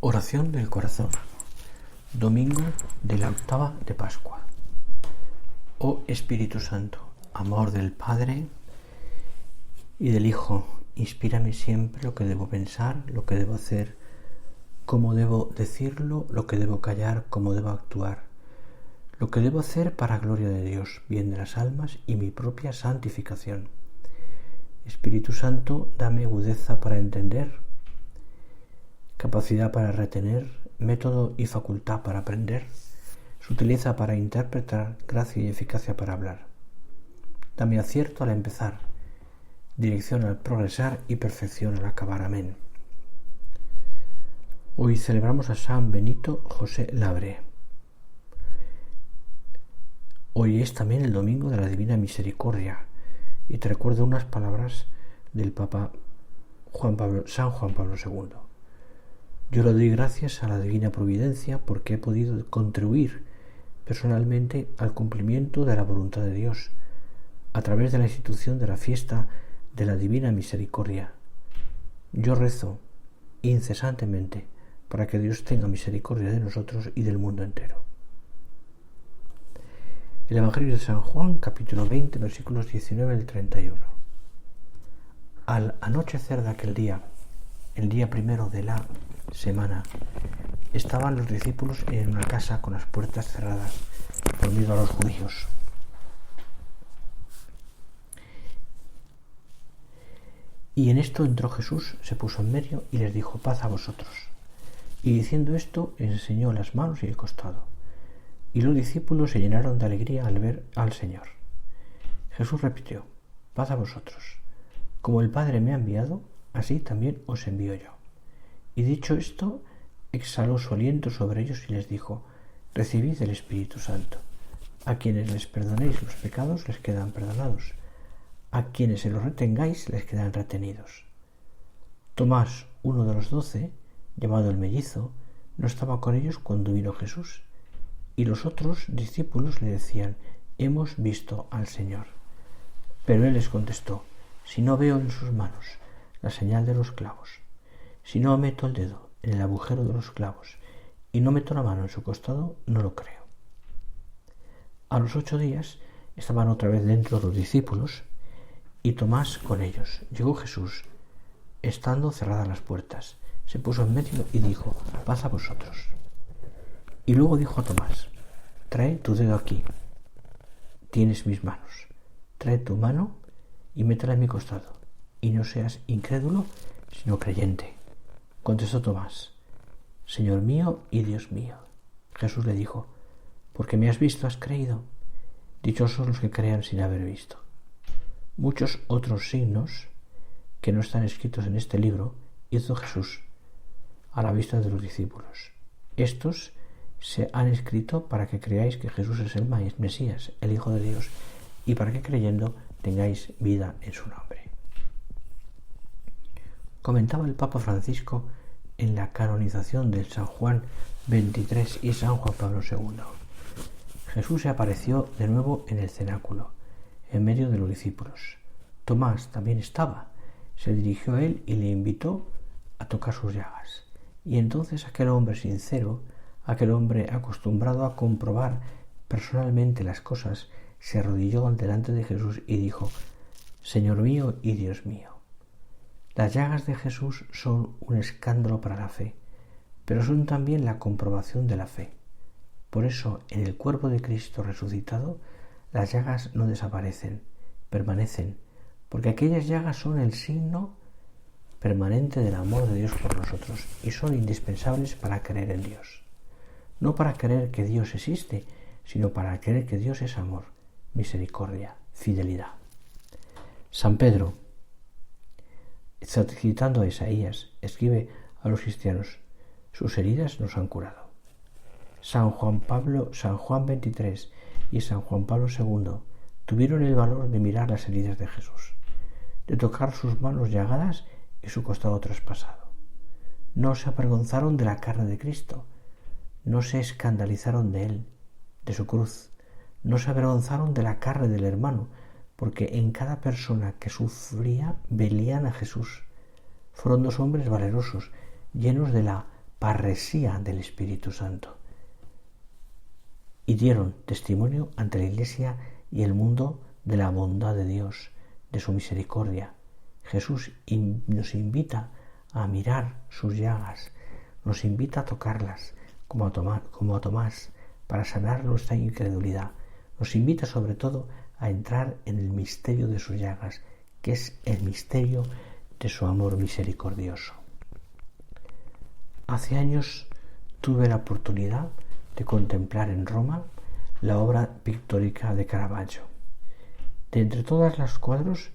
Oración del corazón. Domingo de la octava de Pascua. Oh Espíritu Santo, amor del Padre y del Hijo, inspírame siempre lo que debo pensar, lo que debo hacer, cómo debo decirlo, lo que debo callar, cómo debo actuar, lo que debo hacer para gloria de Dios, bien de las almas y mi propia santificación. Espíritu Santo, dame agudeza para entender, capacidad para retener, método y facultad para aprender, sutileza para interpretar, gracia y eficacia para hablar. Dame acierto al empezar, dirección al progresar y perfección al acabar. Amén. Hoy celebramos a San Benito José Labre. Hoy es también el Domingo de la Divina Misericordia y te recuerdo unas palabras del Papa San Juan Pablo II. Yo le doy gracias a la Divina Providencia porque he podido contribuir personalmente al cumplimiento de la voluntad de Dios a través de la institución de la fiesta de la Divina Misericordia. Yo rezo incesantemente para que Dios tenga misericordia de nosotros y del mundo entero. El Evangelio de San Juan, capítulo 20, versículos 19 al 31. Al anochecer de aquel día, el día primero de la semana, estaban los discípulos en una casa con las puertas cerradas por miedo a los judíos. Y en esto entró Jesús, se puso en medio y les dijo: paz a vosotros. Y diciendo esto, les enseñó las manos y el costado. Y los discípulos se llenaron de alegría al ver al Señor. Jesús repitió: paz a vosotros. Como el Padre me ha enviado, así también os envío yo. Y dicho esto, exhaló su aliento sobre ellos y les dijo: recibid el Espíritu Santo. A quienes les perdonéis los pecados les quedan perdonados. A quienes se los retengáis les quedan retenidos. Tomás, uno de los 12, llamado el mellizo, no estaba con ellos cuando vino Jesús. Y los otros discípulos le decían: hemos visto al Señor. Pero él les contestó: si no veo en sus manos la señal de los clavos, si no meto el dedo en el agujero de los clavos y no meto la mano en su costado, no lo creo. A los 8 días estaban otra vez dentro los discípulos y Tomás con ellos. Llegó Jesús, estando cerradas las puertas, se puso en medio y dijo: paz a vosotros. Y luego dijo a Tomás: trae tu dedo aquí, tienes mis manos, trae tu mano y métela en mi costado, y no seas incrédulo, sino creyente. Contestó Tomás: Señor mío y Dios mío. Jesús le dijo: porque me has visto, has creído. Dichosos los que crean sin haber visto. Muchos otros signos que no están escritos en este libro hizo Jesús a la vista de los discípulos. Estos se han escrito para que creáis que Jesús es el Mesías, el Hijo de Dios, y para que creyendo tengáis vida en su nombre. Comentaba el Papa Francisco en la canonización de San Juan 23 y San Juan Pablo II. Jesús se apareció de nuevo en el cenáculo, en medio de los discípulos. Tomás también estaba. Se dirigió a él y le invitó a tocar sus llagas. Y entonces aquel hombre sincero, aquel hombre acostumbrado a comprobar personalmente las cosas, se arrodilló delante de Jesús y dijo: Señor mío y Dios mío. Las llagas de Jesús son un escándalo para la fe, pero son también la comprobación de la fe. Por eso, en el cuerpo de Cristo resucitado, las llagas no desaparecen, permanecen, porque aquellas llagas son el signo permanente del amor de Dios por nosotros y son indispensables para creer en Dios. No para creer que Dios existe, sino para creer que Dios es amor, misericordia, fidelidad. San Pedro, citando a Isaías, escribe a los cristianos: sus heridas nos han curado. San Juan 23 y San Juan Pablo II tuvieron el valor de mirar las heridas de Jesús, de tocar sus manos llagadas y su costado traspasado. No se avergonzaron de la carne de Cristo, no se escandalizaron de él, de su cruz, no se avergonzaron de la carne del hermano, porque en cada persona que sufría veían a Jesús. Fueron 2 hombres valerosos, llenos de la parresía del Espíritu Santo. Y dieron testimonio ante la Iglesia y el mundo de la bondad de Dios, de su misericordia. Jesús nos invita a mirar sus llagas, nos invita a tocarlas, como a Tomás, para sanar nuestra incredulidad. Nos invita sobre todo a entrar en el misterio de sus llagas, que es el misterio de su amor misericordioso. Hace años tuve la oportunidad de contemplar en Roma la obra pictórica de Caravaggio. De entre todas los cuadros,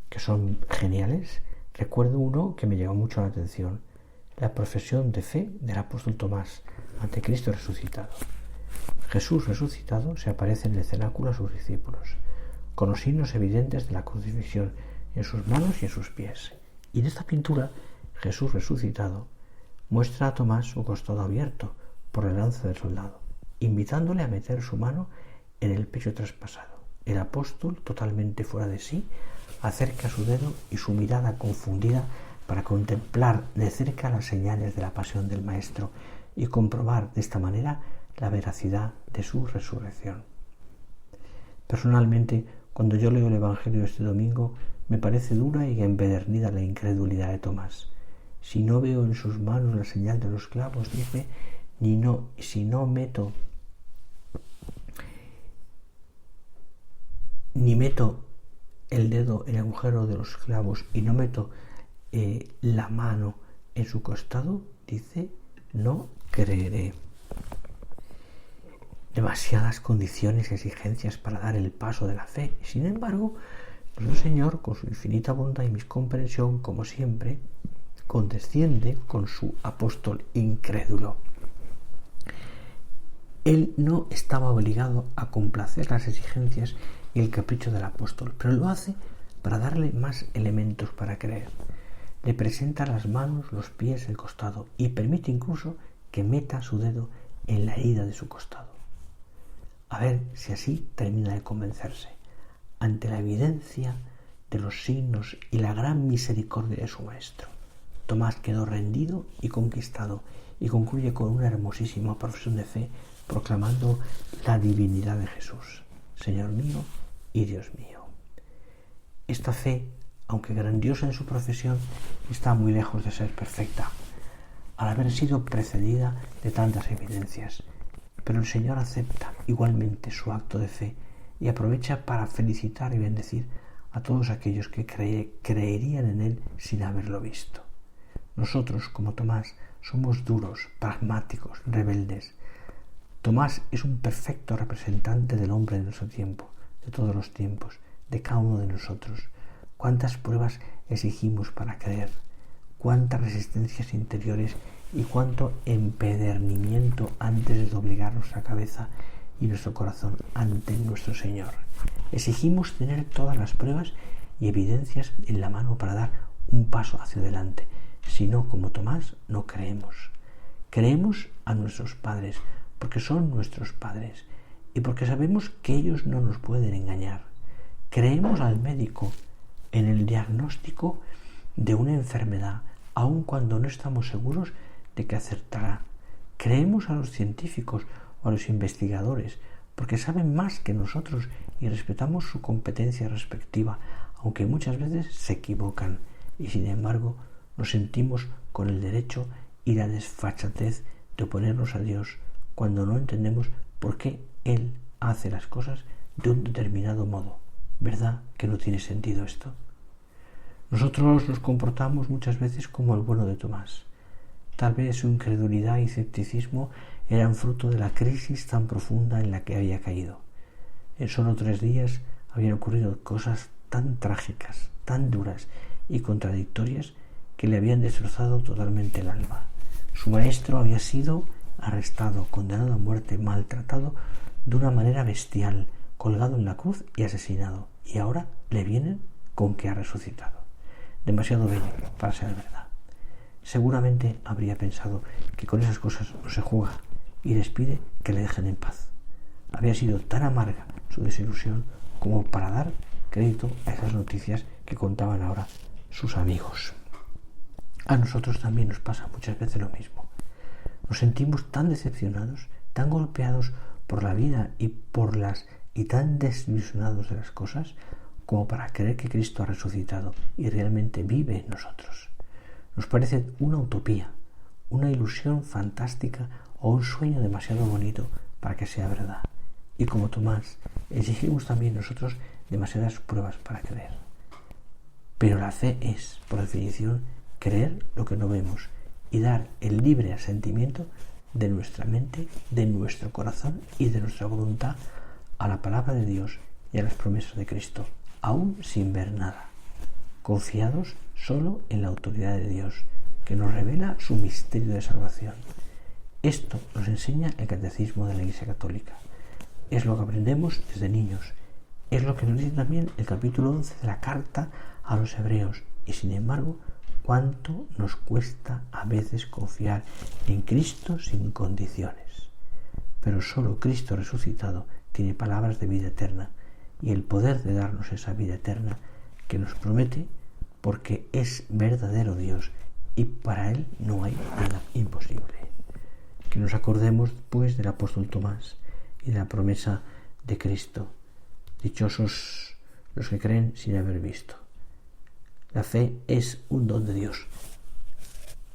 que son geniales, recuerdo uno que me llamó mucho la atención: la profesión de fe del apóstol Tomás ante Cristo resucitado. Jesús resucitado se aparece en el cenáculo a sus discípulos, con los signos evidentes de la crucifixión en sus manos y en sus pies. Y en esta pintura, Jesús resucitado muestra a Tomás su costado abierto por la lanza del soldado, invitándole a meter su mano en el pecho traspasado. El apóstol, totalmente fuera de sí, acerca su dedo y su mirada confundida para contemplar de cerca las señales de la pasión del Maestro y comprobar de esta manera la veracidad de su resurrección. Personalmente, cuando yo leo el Evangelio este domingo, me parece dura y empedernida la incredulidad de Tomás. Si no veo en sus manos la señal de los clavos, dice, si no meto el dedo en el agujero de los clavos y no meto la mano en su costado, dice, no creeré. Demasiadas condiciones y exigencias para dar el paso de la fe. Sin embargo, el Señor, con su infinita bondad y comprensión, como siempre, condesciende con su apóstol incrédulo. Él no estaba obligado a complacer las exigencias y el capricho del apóstol, pero lo hace para darle más elementos para creer. Le presenta las manos, los pies, el costado y permite incluso que meta su dedo en la herida de su costado. A ver si así termina de convencerse. Ante la evidencia de los signos y la gran misericordia de su Maestro, Tomás quedó rendido y conquistado, y concluye con una hermosísima profesión de fe proclamando la divinidad de Jesús, Señor mío y Dios mío. Esta fe, aunque grandiosa en su profesión, está muy lejos de ser perfecta, al haber sido precedida de tantas evidencias. Pero el Señor acepta igualmente su acto de fe y aprovecha para felicitar y bendecir a todos aquellos que creerían en Él sin haberlo visto. Nosotros, como Tomás, somos duros, pragmáticos, rebeldes. Tomás es un perfecto representante del hombre de nuestro tiempo, de todos los tiempos, de cada uno de nosotros. Cuántas pruebas exigimos para creer, cuántas resistencias interiores y cuánto empedernimiento antes de doblegar nuestra cabeza y nuestro corazón ante nuestro Señor. Exigimos tener todas las pruebas y evidencias en la mano para dar un paso hacia adelante. Si no, como Tomás, no creemos. Creemos a nuestros padres porque son nuestros padres y porque sabemos que ellos no nos pueden engañar. Creemos al médico en el diagnóstico de una enfermedad, aun cuando no estamos seguros de que acertará. Creemos a los científicos o a los investigadores porque saben más que nosotros y respetamos su competencia respectiva, aunque muchas veces se equivocan, y sin embargo nos sentimos con el derecho y la desfachatez de oponernos a Dios cuando no entendemos por qué Él hace las cosas de un determinado modo. ¿Verdad que no tiene sentido esto? Nosotros nos comportamos muchas veces como el bueno de Tomás. Tal vez su incredulidad y escepticismo eran fruto de la crisis tan profunda en la que había caído. En solo 3 días habían ocurrido cosas tan trágicas, tan duras y contradictorias que le habían destrozado totalmente el alma. Su maestro había sido arrestado, condenado a muerte, maltratado de una manera bestial, colgado en la cruz y asesinado. Y ahora le vienen con que ha resucitado. Demasiado bello para ser verdad. Seguramente habría pensado que con esas cosas no se juega y les pide que le dejen en paz. Había sido tan amarga su desilusión como para dar crédito a esas noticias que contaban ahora sus amigos. A nosotros también nos pasa muchas veces lo mismo. Nos sentimos tan decepcionados, tan golpeados por la vida y tan desilusionados de las cosas como para creer que Cristo ha resucitado y realmente vive en nosotros. Nos parece una utopía, una ilusión fantástica o un sueño demasiado bonito para que sea verdad. Y como Tomás, exigimos también nosotros demasiadas pruebas para creer. Pero la fe es, por definición, creer lo que no vemos y dar el libre asentimiento de nuestra mente, de nuestro corazón y de nuestra voluntad a la palabra de Dios y a las promesas de Cristo, aún sin ver nada, confiados solo en la autoridad de Dios, que nos revela su misterio de salvación. Esto nos enseña el Catecismo de la Iglesia Católica. Es lo que aprendemos desde niños. Es lo que nos dice también el capítulo 11 de la Carta a los Hebreos. Y sin embargo, cuánto nos cuesta a veces confiar en Cristo sin condiciones. Pero solo Cristo resucitado tiene palabras de vida eterna y el poder de darnos esa vida eterna que nos promete, porque es verdadero Dios y para Él no hay nada imposible. Que nos acordemos pues del apóstol Tomás y de la promesa de Cristo. Dichosos los que creen sin haber visto. La fe es un don de Dios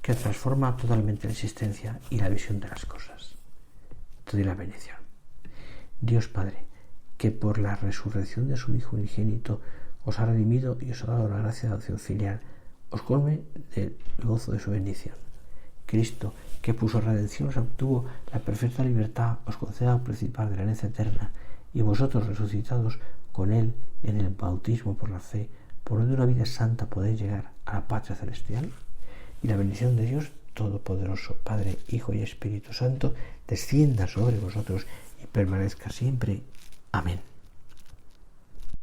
que transforma totalmente la existencia y la visión de las cosas. Te doy la bendición. Dios Padre, que por la resurrección de su Hijo unigénito os ha redimido y os ha dado la gracia de adopción filial, os colme del gozo de su bendición. Cristo, que por su redención os obtuvo la perfecta libertad, os conceda participar de la herencia eterna, y vosotros, resucitados con Él en el bautismo por la fe, por medio de una vida santa podéis llegar a la patria celestial. Y la bendición de Dios Todopoderoso, Padre, Hijo y Espíritu Santo, descienda sobre vosotros y permanezca siempre. Amén.